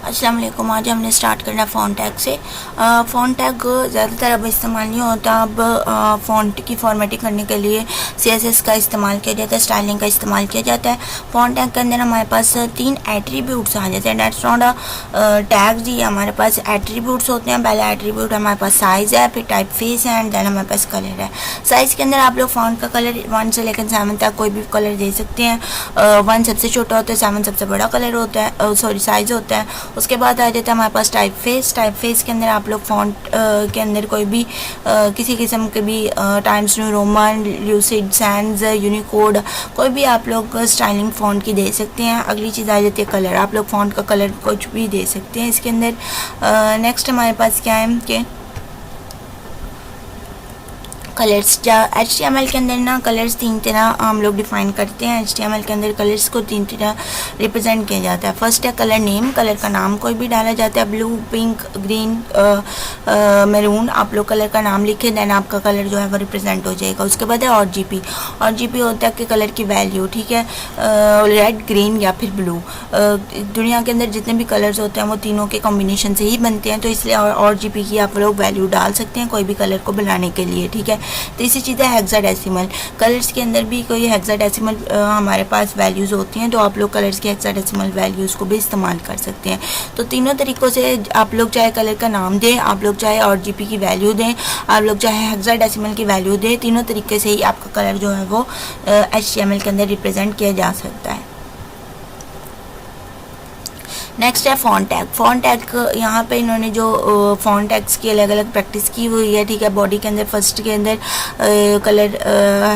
अस्सलाम वालेकुम। आज हमने स्टार्ट करना फ़ॉन्ट टैग से। फ़ॉन्ट टैग ज़्यादातर अब इस्तेमाल नहीं होता। अब फ़ॉन्ट की फॉर्मेटिंग करने के लिए CSS का इस्तेमाल किया जाता है, स्टाइलिंग का इस्तेमाल किया जाता है। फ़ॉन्ट टैग के अंदर हमारे पास 3 एट्रीब्यूट्स आ जाते हैं। डेट्स नॉट टैग्स जी, हमारे पास एट्रीब्यूट्स होते हैं। पहला एट्रीब्यूट हमारे पास साइज़ है, फिर टाइप फेस है, एंड देन हमारे पास कलर है। साइज़ के अंदर आप लोग फ़ॉन्ट का कलर 1 से लेकर 7 तक कोई भी कलर दे सकते हैं। 1 सबसे छोटा होता है, 7 सबसे बड़ा कलर होता है, साइज़ होता है। उसके बाद आ जाता है हमारे पास टाइप फेस के अंदर आप लोग फ़ॉन्ट के अंदर कोई भी किसी किस्म के भी times new roman, Lucida sans, Unicode, कोई भी आप लोग स्टाइलिंग फ़ॉन्ट की दे सकते हैं। अगली चीज़ आ जाती है कलर। आप लोग फ़ॉन्ट का कलर कुछ भी दे सकते हैं इसके अंदर। नेक्स्ट हमारे पास क्या है कि कलर्स। HTML के अंदर ना कलर्स 3 तरह हम लोग डिफ़ाइन करते हैं। HTML के अंदर कलर्स को 3 तरह रिप्रेजेंट किया जाता है। फर्स्ट है कलर नेम, कलर का नाम कोई भी डाला जाता है। ब्लू, पिंक, ग्रीन, मैरून, आप लोग कलर का नाम लिखें, देन आपका कलर जो है वो रिप्रेजेंट हो जाएगा। उसके बाद है RGB होता है कि कलर की वैल्यू, ठीक है, रेड, ग्रीन या फिर ब्लू। दुनिया के अंदर जितने भी कलर्स होते हैं वो तीनों के कॉम्बिनेशन से ही बनते हैं, तो इसलिए RGB की आप लोग वैल्यू डाल सकते हैं कोई भी कलर को बनाने के लिए, ठीक है। तो इसी चीज़ है हेक्साडेसिमल। कलर्स के अंदर भी कोई हेक्साडेसिमल हमारे पास वैल्यूज़ होती हैं, तो आप लोग कलर्स की हेक्साडेसिमल वैल्यूज़ को भी इस्तेमाल कर सकते हैं। तो तीनों तरीक़ों से आप लोग चाहे कलर का नाम दें, आप लोग चाहे RGB की वैल्यू दें, आप लोग चाहे हेक्साडेसिमल की वैल्यू दें, तीनों तरीके से ही आपका कलर जो है वो HTML के अंदर रिप्रेजेंट किया जा सकता है। नेक्स्ट है फ़ॉन्ट टैग। यहाँ पे इन्होंने जो फ़ॉन्ट टैग्स की अलग अलग प्रैक्टिस की हुई है, ठीक है। बॉडी के अंदर फर्स्ट के अंदर कलर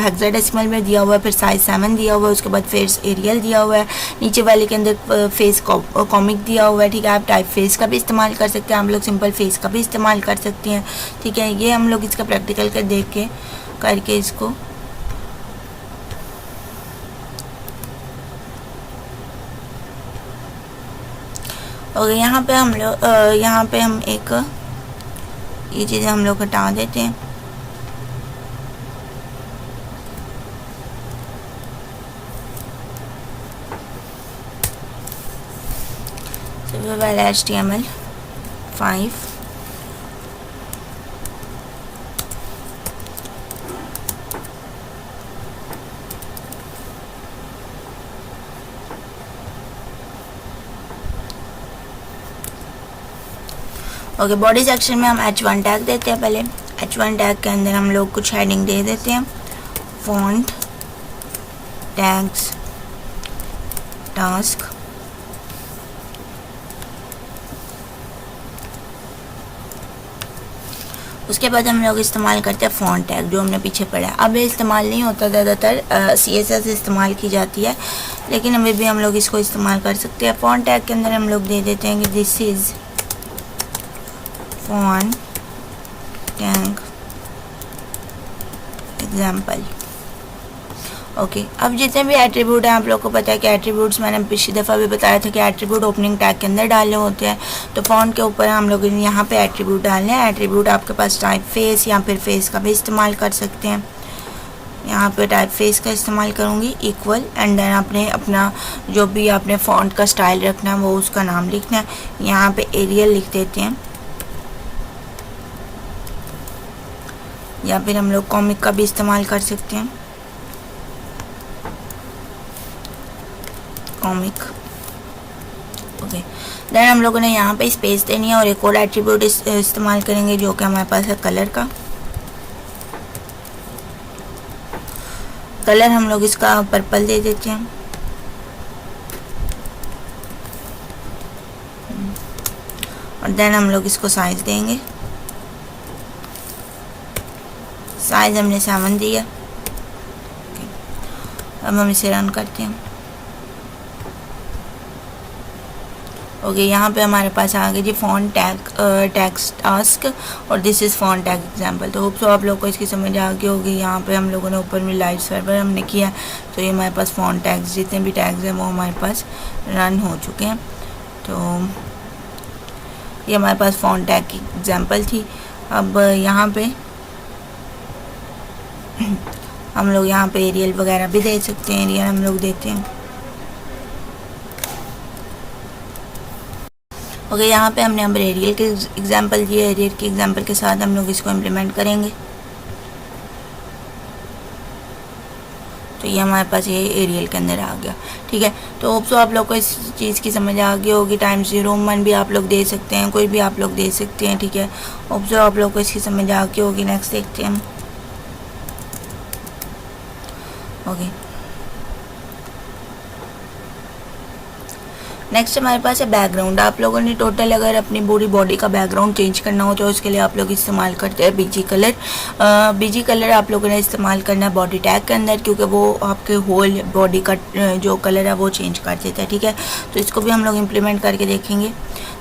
हेक्साडेसिमल में दिया हुआ है, फिर साइज 7 दिया हुआ है, उसके बाद फेस एरियल दिया हुआ है, नीचे वाले के अंदर फेस कॉमिक दिया हुआ है, ठीक है। आप टाइप फेस का भी इस्तेमाल कर सकते हैं, हम लोग सिंपल फेस का भी इस्तेमाल कर सकते हैं, ठीक है। ये हम लोग इसका प्रैक्टिकल कर देख के करके इसको और यहाँ पे हम एक ये चीज़ें हम लोग हटा देते हैं। सबसे पहले HTML5 ओके। बॉडी सेक्शन में हम H1 टैग देते हैं। पहले H1 टैग के अंदर हम लोग कुछ हेडिंग दे देते हैं, फॉन्ट टैग्स टास्क। उसके बाद हम लोग इस्तेमाल करते हैं फ़ॉन्ट टैग, जो हमने पीछे पढ़ा है। अब ये इस्तेमाल नहीं होता, ज़्यादातर CSS इस्तेमाल की जाती है, लेकिन अभी भी हम लोग इसको इस्तेमाल कर सकते हैं। फ़ॉन्ट टैग के अंदर हम लोग दे देते हैं कि this is font tag example. Okay. अब जितने भी एट्रीब्यूट हैं, आप लोग को पता है कि एट्रीब्यूट्स मैंने पिछली दफ़ा भी बताया था कि एट्रीब्यूट ओपनिंग टैग के अंदर डालने होते हैं। तो फ़ॉन्ट के ऊपर हम लोग यहाँ पे एट्रीब्यूट डालने हैं। एट्रीब्यूट आपके पास टाइप फेस या फिर फेस का भी इस्तेमाल कर सकते हैं। यहाँ पे टाइप फेस का इस्तेमाल करूँगी, इक्वल, एंड देन आपने अपना जो भी आपने फ़ॉन्ट का स्टाइल रखना है वो उसका नाम लिखना है। यहाँ पे एरियल लिख देते हैं, या फिर हम लोग कॉमिक का भी इस्तेमाल कर सकते हैं, कॉमिक। ओके। देन हम लोगों ने यहाँ पे स्पेस देनी है और एक और एट्रीब्यूट इस्तेमाल करेंगे जो कि हमारे पास है कलर का। कलर हम लोग इसका पर्पल दे देते हैं, और देन हम लोग इसको साइज देंगे। साइज हमने 7 दिया। अब हम इसे रन करते हैं। ओके। यहाँ पे हमारे पास आ गई जी फ़ॉन्ट टैग्स टास्क, और this is font tag example. तो होप सो आप लोग को इसकी समझ आ गई होगी। यहाँ पे हम लोगों ने ऊपर में लाइव सर्वर हमने किया, तो ये हमारे पास फ़ॉन्ट टैग्स जितने भी टैग्स हैं वो हमारे पास रन हो चुके हैं। तो ये हमारे पास फ़ॉन्ट टैग की एग्जाम्पल थी। अब यहाँ पे हम लोग यहाँ पे एरियल वगैरह भी दे सकते हैं। एरियल हम लोग देते हैं। ओके, यहाँ पे हमने एरियल के एग्जांपल दिए, एरियल के एग्जांपल के साथ हम लोग इसको इम्प्लीमेंट करेंगे। तो ये हमारे पास ये एरियल के अंदर आ गया, ठीक है। तो होप सो आप लोग को इस चीज़ की समझ आ गई होगी। टाइम्स न्यू रोमन भी आप लोग दे सकते हैं, कोई भी आप लोग दे सकते हैं, ठीक है। होप सो आप लोग को इसकी समझ आ गई होगी। नेक्स्ट देखते हैं हम। ओके, नेक्स्ट हमारे पास है बैकग्राउंड। आप लोगों ने टोटल अगर अपनी पूरी बॉडी का बैकग्राउंड चेंज करना हो तो उसके लिए आप लोग इस्तेमाल करते हैं बीजी कलर। बीजी कलर आप लोगों ने इस्तेमाल करना है बॉडी टैग के अंदर, क्योंकि वो आपके होल बॉडी का जो कलर है वो चेंज कर देता है, ठीक है। तो इसको भी हम लोग इम्प्लीमेंट करके देखेंगे।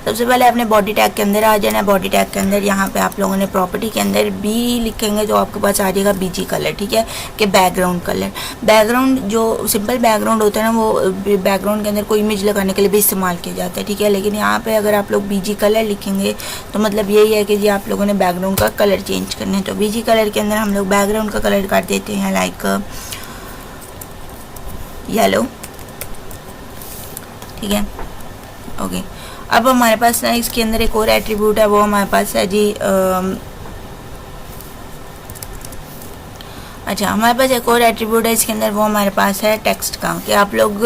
सबसे पहले अपने बॉडी टैग के अंदर आ जाना है। बॉडी टैग के अंदर यहाँ पे आप लोगों ने प्रॉपर्टी के अंदर बी लिखेंगे तो आपके पास आ जाएगा बीजी कलर, ठीक है, कि बैकग्राउंड कलर। बैकग्राउंड जो सिंपल बैकग्राउंड होता है ना, वो बैकग्राउंड के अंदर कोई इमेज लगाने के लिए भी इस्तेमाल किया जाता है, ठीक है। लेकिन यहाँ पे अगर आप लोग बीजी कलर लिखेंगे तो मतलब यही है कि जी आप लोगों ने बैकग्राउंड का कलर चेंज करना है। तो बीजी कलर के अंदर हम लोग बैकग्राउंड का कलर कर देते हैं लाइक येलो, ठीक है। ओके, अब हमारे पास ना इसके अंदर एक और एट्रीब्यूट है, वो हमारे पास है जी अच्छा, हमारे पास एक और एट्रीब्यूट है इसके अंदर, वो हमारे पास है टेक्स्ट का, कि आप लोग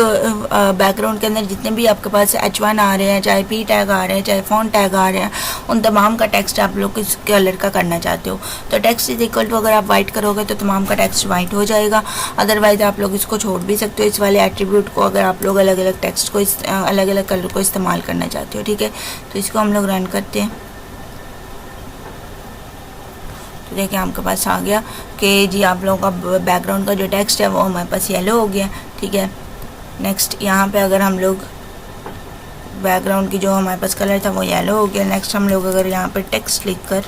बैकग्राउंड के अंदर जितने भी आपके पास H1 आ रहे हैं, चाहे P टैग आ रहे हैं, चाहे फॉन्ट टैग आ रहे हैं, उन तमाम का टेक्स्ट आप लोग किस कलर का करना चाहते हो। तो टेक्स्ट इज इक्वल टू अगर आप वाइट करोगे तो तमाम का टेक्स्ट वाइट हो जाएगा। अदरवाइज आप लोग इसको छोड़ भी सकते हो, इस वाले एट्रीब्यूट को, अगर आप लोग अलग अलग टेक्स्ट को अलग अलग कलर को इस्तेमाल करना चाहते हो, ठीक है। तो इसको हम लोग रन करते हैं। तो देखिए आपके पास आ गया कि जी आप लोगों का बैकग्राउंड का जो टेक्स्ट है वो हमारे पास येलो हो गया, ठीक है। नेक्स्ट यहाँ पे अगर हम लोग बैकग्राउंड की जो हमारे पास कलर था वो येलो हो गया। नेक्स्ट हम लोग अगर यहाँ पे टेक्स्ट लिख कर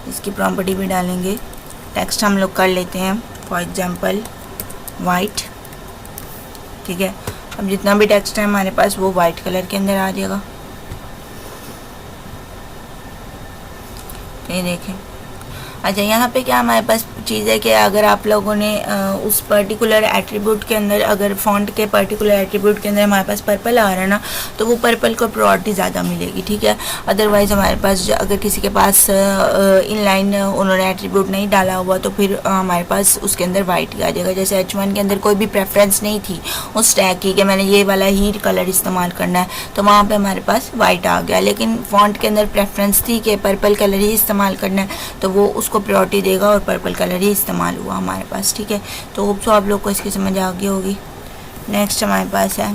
इसकी प्रॉपर्टी भी डालेंगे, टेक्स्ट हम लोग कर लेते हैं फॉर एग्जांपल वाइट, ठीक है। अब जितना भी टेक्स्ट है हमारे पास वो वाइट कलर के अंदर आ जाएगा। ये देखें। अच्छा, यहाँ पे क्या हमारे पास चीज़ है कि अगर आप लोगों ने उस पर्टिकुलर एट्रीब्यूट के अंदर, अगर फॉन्ट के पर्टिकुलर एट्रीब्यूट के अंदर हमारे पास पर्पल आ रहा है ना, तो वो पर्पल को प्रायोरिटी ज़्यादा मिलेगी, ठीक है। अदरवाइज़ हमारे पास अगर किसी के पास इनलाइन उन्होंने एट्रीब्यूट नहीं डाला हुआ तो फिर हमारे पास उसके अंदर वाइट ही आ जाएगा। जैसे H1 के अंदर कोई भी प्रेफरेंस नहीं थी उस टैग की कि मैंने ये वाला ही कलर इस्तेमाल करना है, तो वहाँ पर हमारे पास वाइट आ गया। लेकिन फॉन्ट के अंदर प्रेफरेंस थी कि पर्पल कलर ही इस्तेमाल करना है, तो वो उसको प्रायोरिटी देगा और पर्पल कलर ही इस्तेमाल हुआ हमारे पास, ठीक है। तो होप सो आप लोग को इसकी समझ आ गई होगी। नेक्स्ट हमारे पास है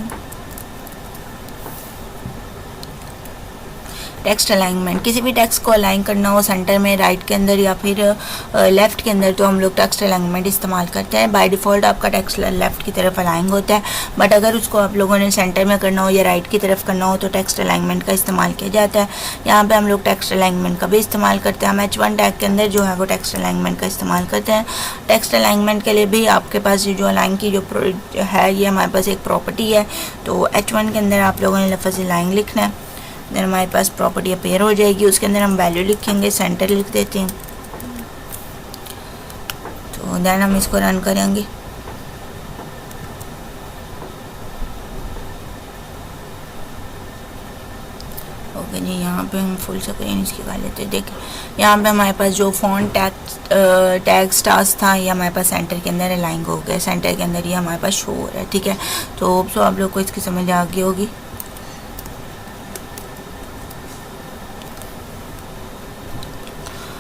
टेक्स्ट अलाइनमेंट। किसी भी टेक्स्ट को अलाइन करना हो सेंटर में, राइट के अंदर या फिर लेफ़्ट के अंदर, तो हम लोग टेक्स्ट अलाइनमेंट इस्तेमाल करते हैं। बाय डिफ़ॉल्ट आपका टेक्स्ट लेफ़्ट की तरफ अलाइन होता है, बट अगर उसको आप लोगों ने सेंटर में करना हो या राइट की तरफ करना हो तो टेक्स्ट अलाइनमेंट का इस्तेमाल किया जाता है। यहाँ पर हम लोग टेक्स्ट अलाइनमेंट का भी इस्तेमाल करते हैं। हम H1 टैग के अंदर जो है वो टेक्स्ट अलाइनमेंट का इस्तेमाल करते हैं। टेक्स्ट अलाइनमेंट के लिए भी आपके पास जो अलाइन की जो है ये हमारे पास एक प्रॉपर्टी है। तो H1 के अंदर आप लोगों ने लफ्ज़ अलाइन लिखना है, देन हमारे पास प्रॉपर्टी अपेयर हो जाएगी। उसके अंदर हम वैल्यू लिखेंगे, सेंटर लिख देते हैं। तो देन हम इसको रन करेंगे। ओके जी, यहाँ पे हम फुल स्क्रीन इसकी कर लेते हैं। देखिए यहाँ पे हमारे पास जो फॉन्ट टैग स्टार्स था ये हमारे पास सेंटर के अंदर अलाइन हो गया, सेंटर के अंदर ये हमारे पास शो हो रहा है, ठीक है। तो आप लोग को इसकी समझ आ गई होगी।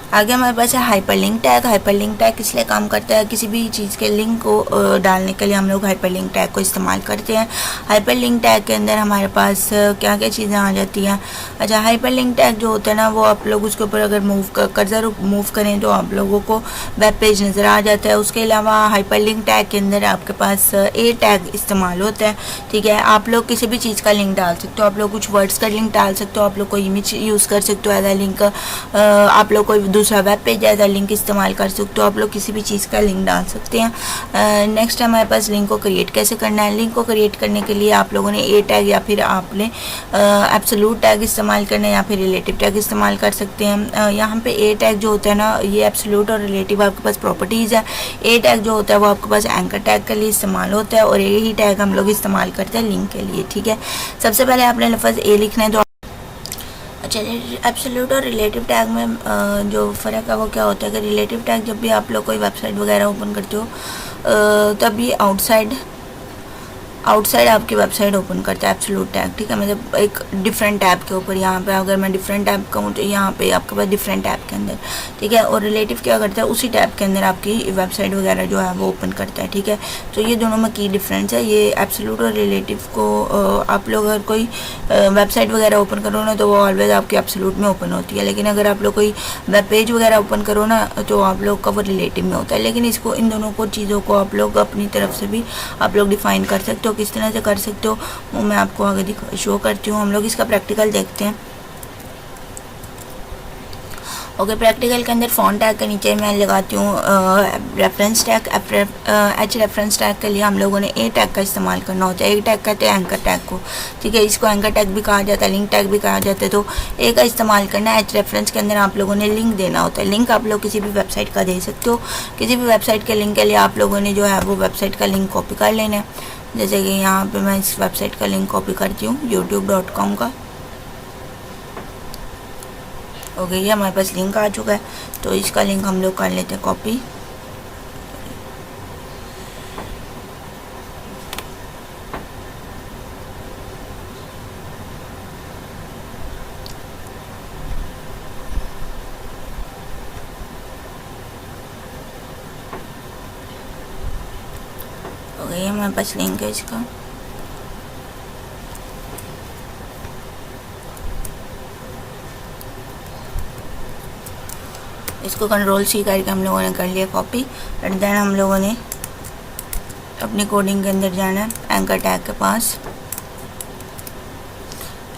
आगे हमारे पास है हाइपरलिंक टैग। हाइपरलिंक टैग किस लिए काम करता है? किसी भी चीज़ के लिंक को डालने के लिए हम लोग हाइपरलिंक टैग को इस्तेमाल करते हैं। हाइपरलिंक टैग के अंदर हमारे पास क्या क्या चीज़ें आ जाती हैं। अच्छा, हाइपरलिंक टैग जो होता है ना, वो आप लोग उसके ऊपर अगर कर्सर मूव करें तो आप लोगों को वेब पेज नज़र आ जाता है। उसके अलावा हाइपरलिंक टैग के अंदर आपके पास ए टैग इस्तेमाल होता है, ठीक है। आप लोग किसी भी चीज़ का लिंक डाल सकते हो, आप लोग कुछ वर्ड्स का लिंक डाल सकते हो, आप लोग कोई इमेज यूज़ कर सकते हो एज अ लिंक, आप लोग कोई दूसरा web page as a link इस्तेमाल कर सकते हो, आप लोग किसी भी चीज़ का लिंक डाल सकते हैं। नेक्स्ट हमारे पास लिंक को क्रिएट कैसे करना है। लिंक को क्रिएट करने के लिए आप लोगों ने ए टैग या फिर आपने एब्सोल्यूट टैग इस्तेमाल करना है या फिर रिलेटिव टैग इस्तेमाल कर सकते हैं। यहाँ पे ए टैग जो होता है ना, ये एब्सोल्यूट और रिलेटिव आपके पास प्रॉपर्टीज़ है। ए टैग जो होता है वो आपके पास एंकर टैग के लिए इस्तेमाल होता है और ए ही टैग हम लोग इस्तेमाल करते हैं लिंक के लिए, ठीक है। सबसे पहले आपने लफ्ज़ ए लिखना है, तो अच्छा, एब्सोल्यूट और रिलेटिव टैग में जो फ़र्क है वो क्या होता है कि रिलेटिव टैग जब भी आप लोग कोई वेबसाइट वगैरह ओपन करते हो तब ये आउटसाइड आपकी वेबसाइट ओपन करता है एब्सोल्यूट टैग, ठीक है, मतलब एक डिफरेंट टैब के ऊपर। यहाँ पे अगर मैं डिफरेंट टैब कहूँ तो यहाँ पे आपके पास डिफरेंट टैब के अंदर, ठीक है। और रिलेटिव क्या करता है, उसी टैब के अंदर आपकी वेबसाइट वगैरह जो है वो ओपन करता है, ठीक है। तो ये दोनों में की डिफरेंस है। ये एब्सोल्यूट और रिलेटिव को आप लोग अगर कोई वेबसाइट वगैरह ओपन करो ना तो वो ऑलवेज आपकी एब्सोल्यूट में ओपन होती है, लेकिन अगर आप लोग कोई वेब पेज वगैरह ओपन करो ना तो आप लोग का वो रिलेटिव में होता है। लेकिन इसको, इन दोनों को चीज़ों को आप लोग अपनी तरफ से भी आप लोग डिफ़ाइन कर सकते हो। किस तरह से कर सकते हो वो मैं आपको आगे शो करती हूँ। हम लोग इसका प्रैक्टिकल देखते हैं। ओके, प्रैक्टिकल के अंदर फ़ॉन्ट टैग के नीचे मैं लगाती हूँ reference tag. H reference tag के लिए हम लोगों ने ए टैग का इस्तेमाल करना होता है। ए टैग कहते हैं एंकर टैग को, ठीक है। इसको एंकर टैग भी कहा जाता है, लिंक टैग भी कहा जाता है। तो ए का इस्तेमाल करना है। एच रेफरेंस के अंदर आप लोगों ने लिंक देना होता है। लिंक आप लोग किसी भी वेबसाइट का दे सकते हो। किसी भी वेबसाइट के लिंक के लिए आप लोगों ने जो है वो वेबसाइट का लिंक कॉपी कर लेना है। जैसे कि यहाँ पर मैं इस वेबसाइट का लिंक कॉपी करती हूँ, youtube.com का। ओके, ये हमारे पास लिंक आ चुका है, तो इसका लिंक हम लोग कर लेते हैं कॉपी। ओके, ये हमारे पास लिंक है इसका। इसको Ctrl+C करके हम लोगों ने कर लिया कॉपी। एंड देन हम लोगों ने अपनी कोडिंग के अंदर जाना है एंकर टैग के पास।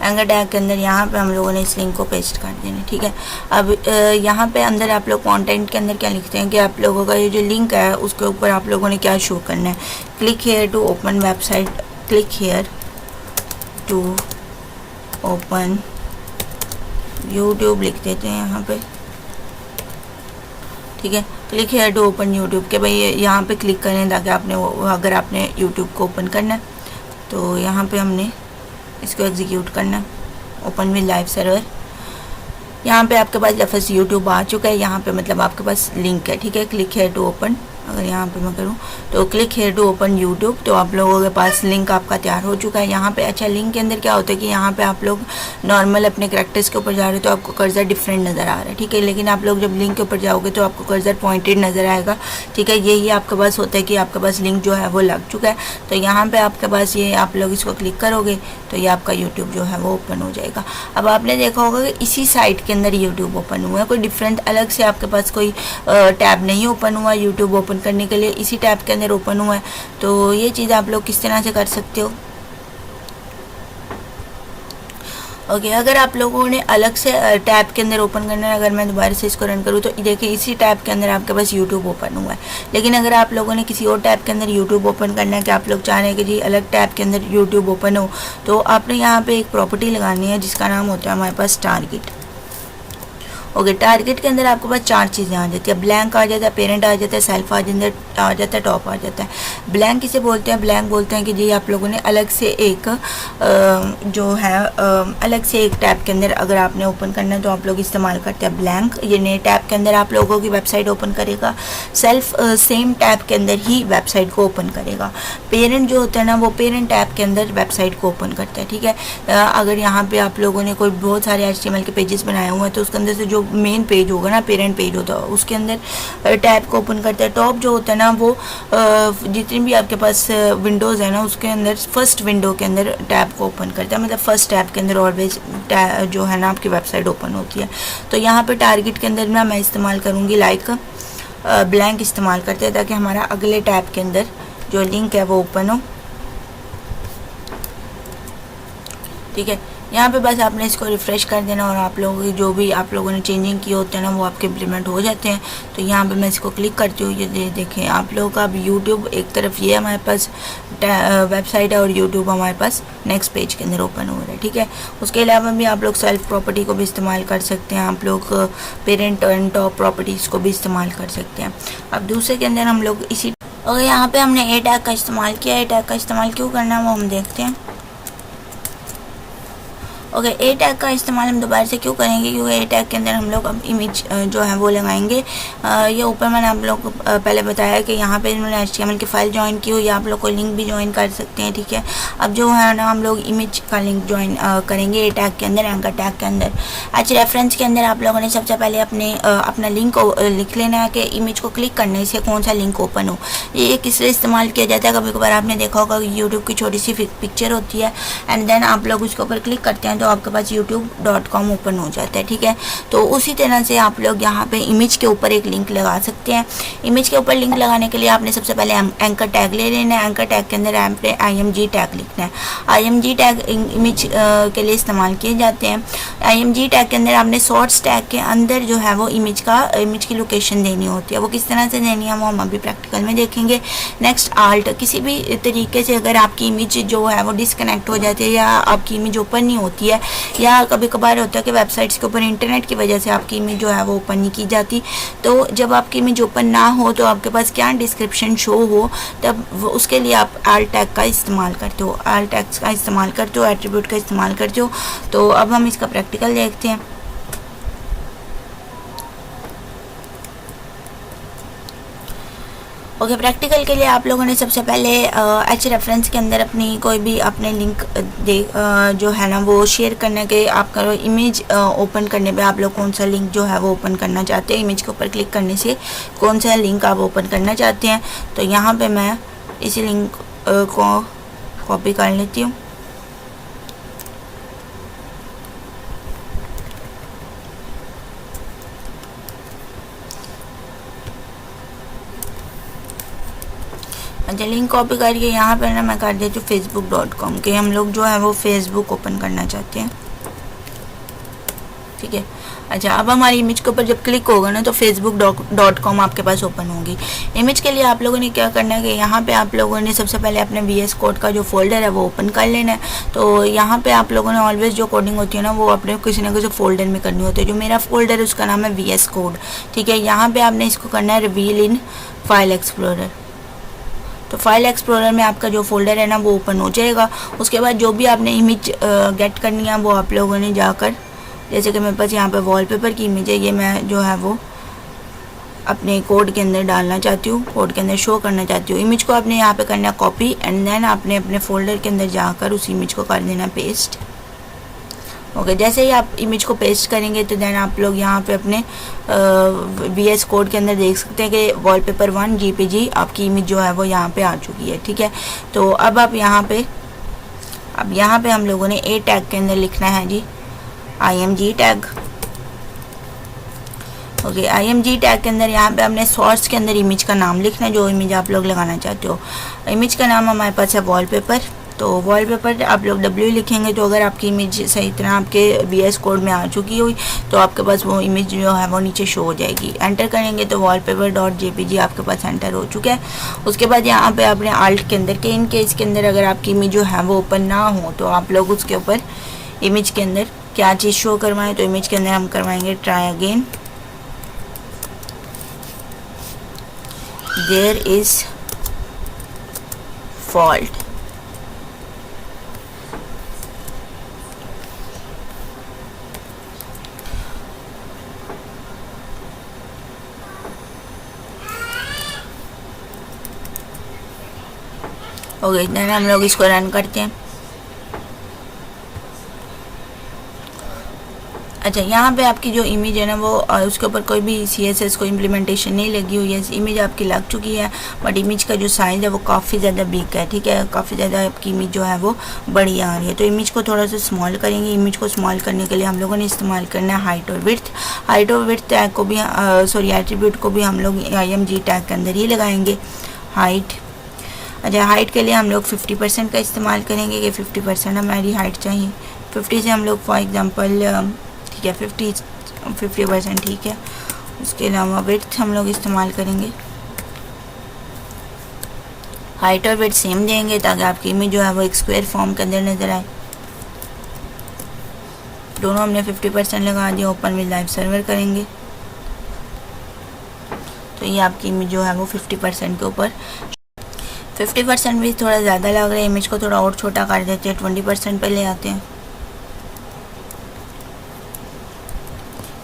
एंकर टैग के अंदर यहाँ पे हम लोगों ने इस लिंक को पेस्ट कर देना, ठीक है। अब यहाँ पे अंदर आप लोग कंटेंट के अंदर क्या लिखते हैं कि आप लोगों का ये जो लिंक है उसके ऊपर आप लोगों ने क्या शो करना है। Click here to open website, click here to open YouTube लिख देते हैं यहाँ पे, ठीक है। Click here to open YouTube के भाई यहाँ पे क्लिक करें ताकि आपने अगर आपने यूट्यूब को ओपन करना है तो यहाँ पे हमने इसको एग्जीक्यूट करना है, ओपन विद लाइव सर्वर। यहाँ पे आपके पास लफ्ज़ यूट्यूब आ चुका है, यहाँ पे मतलब आपके पास लिंक है, ठीक है। क्लिक हेयर टू ओपन, अगर यहाँ पे मैं करूँ तो click here to open YouTube, तो आप लोगों के पास लिंक आपका तैयार हो चुका है यहाँ पे। अच्छा, लिंक के अंदर क्या होता है कि यहाँ पे आप लोग नॉर्मल अपने कैरेक्टर्स के ऊपर जा रहे हो तो आपको कर्सर डिफरेंट नज़र आ रहा है, ठीक है। लेकिन आप लोग जब लिंक के ऊपर जाओगे तो आपको कर्सर पॉइंटेड नज़र आएगा, ठीक है। यही आपके पास होता है कि आपके पास लिंक जो है वो लग चुका है। तो यहाँ पर आपके पास ये आप लोग इसको क्लिक करोगे तो ये आपका यूट्यूब जो है वो ओपन हो जाएगा। अब आपने देखा होगा कि इसी साइट के अंदर यूट्यूब ओपन हुआ है, कोई डिफरेंट अलग से आपके पास कोई टैब नहीं ओपन हुआ यूट्यूब ओपन करने के लिए, इसी टैब के अंदर ओपन हुआ है। तो ये चीज़ आप लोग किस तरह से कर सकते हो। ओके, अगर आप लोगों ने अलग से टैब के अंदर ओपन करना है, अगर मैं दोबारा से इसको रन करूँ तो देखिए इसी टैब के अंदर आपके पास यूट्यूब ओपन हुआ है। लेकिन अगर आप लोगों ने किसी और टैब के अंदर यूट्यूब ओपन करना है कि आप लोग चाह रहे हैं कि जी अलग टैब के अंदर यूट्यूब ओपन हो, तो आपने यहाँ पे एक प्रॉपर्टी लगानी है जिसका नाम होता है हमारे पास टारगेट। ओके, टारगेट के अंदर आपके पास चार चीज़ें आ जाती है। ब्लैंक आ जाता है, पेरेंट आ जाता है, सेल्फ आ जाता है, टॉप आ जाता है। ब्लैंक किसे बोलते हैं? ब्लैंक बोलते हैं कि जी आप लोगों ने अलग से एक जो है अलग से एक टैब के अंदर अगर आपने ओपन करना है तो आप लोग इस्तेमाल करते हैं ब्लैंक। ये नए टैब के अंदर आप लोगों की वेबसाइट ओपन करेगा, सेल्फ सेम टैब के अंदर ही वेबसाइट को ओपन करेगा। पेरेंट जो होता है ना वो पेरेंट टैब के अंदर वेबसाइट को ओपन करता है, ठीक है। अगर यहाँ पे आप लोगों ने कोई बहुत सारे HTML के पेजेस बनाए हुए हैं तो उसके अंदर से जो मेन पेज होगा ना, पेरेंट पेज होता है, उसके अंदर टैब को ओपन करता है। टॉप जो होता है ना वो जितनी भी आपके पास विंडोज़ है ना उसके अंदर फर्स्ट विंडो के अंदर टैब को ओपन करता है, मतलब फर्स्ट टैब के अंदर ऑलवेज जो है ना आपकी वेबसाइट ओपन होती है। तो यहाँ पे टारगेट के अंदर ना मैं इस्तेमाल करूँगी लाइक ब्लैंक इस्तेमाल करते हैं ताकि हमारा अगले टैब के अंदर जो लिंक है वो ओपन हो, ठीक है। यहाँ पे बस आपने इसको रिफ़्रेश कर देना और आप लोगों की जो भी आप लोगों ने चेंजिंग किए होते हैं ना वो आपके इम्प्लीमेंट हो जाते हैं। तो यहाँ पे मैं इसको क्लिक करती हूँ, ये देखें आप लोगों का अब यूट्यूब एक तरफ ये हमारे पास वेबसाइट है और यूट्यूब हमारे पास नेक्स्ट पेज के अंदर ओपन हो रहा है, ठीक है। उसके अलावा भी आप लोग सेल्फ प्रॉपर्टी को भी इस्तेमाल कर सकते हैं, आप लोग पेरेंट एंड टॉप प्रॉपर्टीज़ को भी इस्तेमाल कर सकते हैं। अब दूसरे के अंदर हम लोग इसी और यहाँ पर हमने ए टैग का इस्तेमाल किया। ए टैग का इस्तेमाल क्यों करना है वो हम देखते हैं। ओके, ए टैग का इस्तेमाल हम दोबारा से क्यों करेंगे, क्योंकि ए टैग के अंदर हम लोग अब इमेज जो है वो लगाएंगे। ये ऊपर मैंने आप लोग को पहले बताया कि यहाँ पे इन्होंने HTML की फ़ाइल ज्वाइन की हुई है, आप लोग को लिंक भी ज्वाइन कर सकते हैं, ठीक है। अब जो है ना हम लोग इमेज का लिंक ज्वाइन करेंगे ए टैग के अंदर, एंकर टैग के अंदर। रेफरेंस के अंदर आप लोगों ने सबसे पहले अपना लिंक लिख लेना है कि इमेज को क्लिक करने से कौन सा लिंक ओपन हो। ये किस लिए इस्तेमाल किया जाता है, कभी कभार आपने देखा होगा यूट्यूब की छोटी सी पिक्चर होती है एंड देन आप लोग उसके ऊपर क्लिक करते हैं तो आपके पास youtube.com ओपन हो जाता है, ठीक है। तो उसी तरह से आप लोग यहाँ पे इमेज के ऊपर एक लिंक लगा सकते हैं। इमेज के ऊपर लिंक लगाने के लिए आपने सबसे पहले एंकर टैग ले लेना है। एंकर टैग के अंदर आपने IMG टैग लिखना है। IMG टैग इमेज के लिए इस्तेमाल किए जाते हैं। IMG टैग के अंदर आपने सोर्स टैग के अंदर जो है वो इमेज की लोकेशन देनी होती है। वो किस तरह से देनी है वो हम अभी प्रैक्टिकल में देखेंगे। नेक्स्ट आल्ट, किसी भी तरीके से अगर आपकी इमेज जो है वो डिसकनेक्ट हो जाती है या आपकी इमेज ओपन नहीं होती है, या कभी कभार होता है कि वेबसाइट्स के ऊपर इंटरनेट की वजह से आपकी इमेज जो है वो ओपन नहीं की जाती, तो जब आपकी इमेज ओपन ना हो तो आपके पास क्या डिस्क्रिप्शन शो हो, तब उसके लिए आप आल्ट टैग का इस्तेमाल करते हो, आल्ट टैग्स का इस्तेमाल करते हो, एट्रीब्यूट का इस्तेमाल करते हो। तो अब हम इसका प्रैक्टिकल देखते हैं। ओके, प्रैक्टिकल के लिए आप लोगों ने सबसे पहले रेफरेंस के अंदर अपनी कोई भी अपने लिंक जो है ना वो शेयर करने के, आपका इमेज ओपन करने पे आप लोग कौन सा लिंक जो है वो ओपन करना चाहते हैं, इमेज के ऊपर क्लिक करने से कौन सा लिंक आप ओपन करना चाहते हैं। तो यहाँ पे मैं इसी लिंक को कॉपी कर लेती हूँ। अच्छा, लिंक कॉपी करके यहाँ पर ना मैं कर देती हूँ facebook.com के, हम लोग जो है वो फेसबुक ओपन करना चाहते हैं, ठीक है। अच्छा, अब हमारी इमेज के ऊपर जब क्लिक होगा ना तो facebook.com आपके पास ओपन होगी। इमेज के लिए आप लोगों ने क्या करना है कि यहाँ पे आप लोगों ने सबसे पहले अपने VS कोड का जो फोल्डर है वो ओपन कर लेना है। तो यहाँ पे आप लोगों ने ऑलवेज जो कोडिंग होती है ना वो अपने किसी ना किसी फोल्डर में करनी होती है। जो मेरा फोल्डर है उसका नाम है VS कोड, ठीक है। यहाँ पर आपने इसको करना है रिवील इन फाइल एक्सप्लोरर। तो फाइल एक्सप्लोरर में आपका जो फोल्डर है ना वो ओपन हो जाएगा। उसके बाद जो भी आपने इमेज गेट करनी है वो आप लोगों ने जाकर, जैसे कि मेरे पास यहाँ पे वॉलपेपर की इमेज है, ये मैं जो है वो अपने कोड के अंदर डालना चाहती हूँ, कोड के अंदर शो करना चाहती हूँ। इमेज को आपने यहाँ पे करना कॉपी एंड देन आपने अपने फोल्डर के अंदर जाकर उस इमेज को कर देना पेस्ट। ओके, जैसे ही आप इमेज को पेस्ट करेंगे तो देन आप लोग यहाँ पे अपने VS कोड के अंदर देख सकते हैं कि वॉलपेपर 1 JPG आपकी इमेज जो है वो यहाँ पे आ चुकी है, ठीक है। तो अब आप यहाँ पे हम लोगों ने ए टैग के अंदर लिखना है जी IMG tag. Okay, IMG tag के अंदर यहाँ पे आपने सोर्स के अंदर इमेज का नाम लिखना है, जो इमेज आप लोग लगाना चाहते हो। इमेज का नाम हमारे पास है वॉलपेपर, तो वॉलपेपर आप लोग W लिखेंगे। तो अगर आपकी इमेज सही तरह आपके VS कोड में आ चुकी हुई तो आपके पास वो इमेज जो है वो नीचे शो हो जाएगी। एंटर करेंगे तो wallpaper.jpg आपके पास एंटर हो चुका है। उसके बाद यहाँ पे आपने आल्ट के अंदर के इन केस के अंदर अगर आपकी इमेज जो है वो ओपन ना हो तो आप लोग उसके ऊपर इमेज के अंदर क्या चीज़ शो करवाएं, तो इमेज के अंदर हम करवाएंगे try again, there is fault. Okay, then हम लोग इसको रन करते हैं। अच्छा, यहाँ पे आपकी जो इमेज है ना वो उसके ऊपर कोई भी CSS को इम्प्लीमेंटेशन नहीं लगी हुई है। इमेज आपकी लग चुकी है बट इमेज का जो साइज़ है वो काफ़ी ज़्यादा बिग है, ठीक है। काफ़ी ज़्यादा आपकी इमेज जो है वो बड़ी आ रही है। तो इमेज को थोड़ा सा स्मॉल करेंगे। इमेज को स्मॉल करने के लिए हम लोगों ने इस्तेमाल करना है हाइट और विड्थ। हाइट और विड्थ टैग को भी एट्रीब्यूट को भी हम लोग IMG टैग के अंदर ही लगाएंगे, हाइट। अच्छा, हाइट के लिए हम लोग 50% का इस्तेमाल करेंगे कि 50% हमारी हाइट चाहिए। 50 से हम लोग फॉर एग्ज़ाम्पल ठीक है 50% ठीक है। उसके अलावा विड्थ हम लोग इस्तेमाल करेंगे, हाइट और विड्थ सेम देंगे ताकि आपकी इमेज जो है वो एक स्क्वायर फॉर्म के अंदर नज़र आए। दोनों हमने 50% लगा दिया। ओपन विद लाइव सर्वर करेंगे तो ये आपकी इमेज जो है वो 50% के ऊपर। 50% भी थोड़ा ज़्यादा लग रहा है, इमेज को थोड़ा और छोटा कर देते हैं, 20% पे ले आते हैं।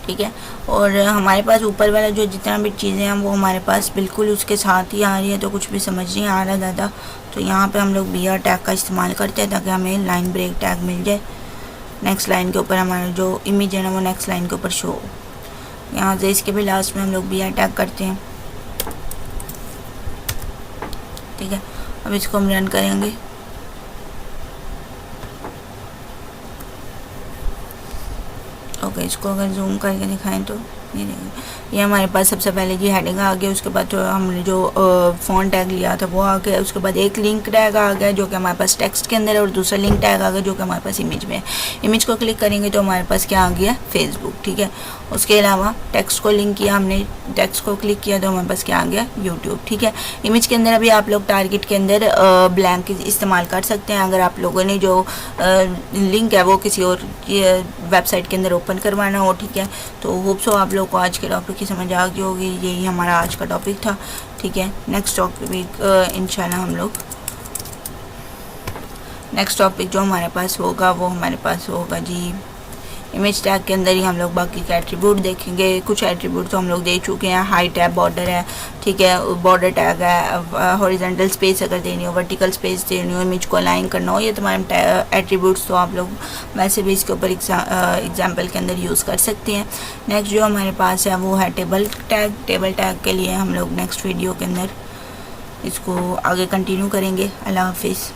ठीक है। और हमारे पास ऊपर वाला जो जितना भी चीज़ें हैं वो हमारे पास बिल्कुल उसके साथ ही आ रही है, तो कुछ भी समझ नहीं आ रहा ज़्यादा। तो यहाँ पे हम लोग BR टैग का इस्तेमाल करते हैं ताकि हमें लाइन ब्रेक टैग मिल जाए। नेक्स्ट लाइन के ऊपर हमारा जो इमेज है ना वो नेक्स्ट लाइन के ऊपर शो हो। यहाँ से इसके भी लास्ट में हम लोग BR टैग करते हैं, ठीक है। अब इसको हम रन करेंगे। ओके, इसको अगर जूम करके दिखाएं तो ये हमारे पास सबसे पहले ये हेडिंग आ गया, उसके बाद जो हमने जो फ़ॉन्ट टैग लिया था वो आ गया, उसके बाद एक लिंक टैग आ गया जो कि हमारे पास टेक्स्ट के अंदर है, और दूसरा लिंक टैग आ गया जो कि हमारे पास इमेज में है। इमेज को क्लिक करेंगे तो हमारे पास क्या आ गया, फेसबुक, ठीक है। उसके अलावा टेक्स्ट को लिंक किया हमने, टेक्स्ट को क्लिक किया तो हमारे पास क्या आ गया, यूट्यूब, ठीक है। इमेज के अंदर अभी आप लोग टारगेट के अंदर ब्लैंक इस्तेमाल कर सकते हैं अगर आप लोगों ने जो लिंक है वो किसी और वेबसाइट के अंदर ओपन करवाना हो, ठीक है। तो होप सो आप लोग को आज के टॉपिक की समझ आ गई होगी। यही हमारा आज का टॉपिक था, ठीक है। नेक्स्ट टॉपिक इंशाल्लाह हम लोग नेक्स्ट टॉपिक जो हमारे पास होगा वो हमारे पास होगा जी इमेज टैग के अंदर ही हम लोग बाकी के एट्रीब्यूट देखेंगे। कुछ एट्रीब्यूट तो हम लोग दे चुके हैं, हाइट है, बॉर्डर है, ठीक है, बॉर्डर टैग है, हॉरिजॉन्टल स्पेस अगर देनी हो, वर्टिकल स्पेस देनी हो, इमेज को अलाइन करना हो, ये तमाम एट्रीब्यूट्स तो आप लोग वैसे भी इसके ऊपर एग्जाम्पल के अंदर यूज़ कर सकते हैं। नेक्स्ट जो हमारे पास है वो है टेबल टैग। टेबल टैग के लिए हम लोग नेक्स्ट वीडियो के अंदर इसको आगे कंटिन्यू करेंगे। अल्लाह हाफिज़।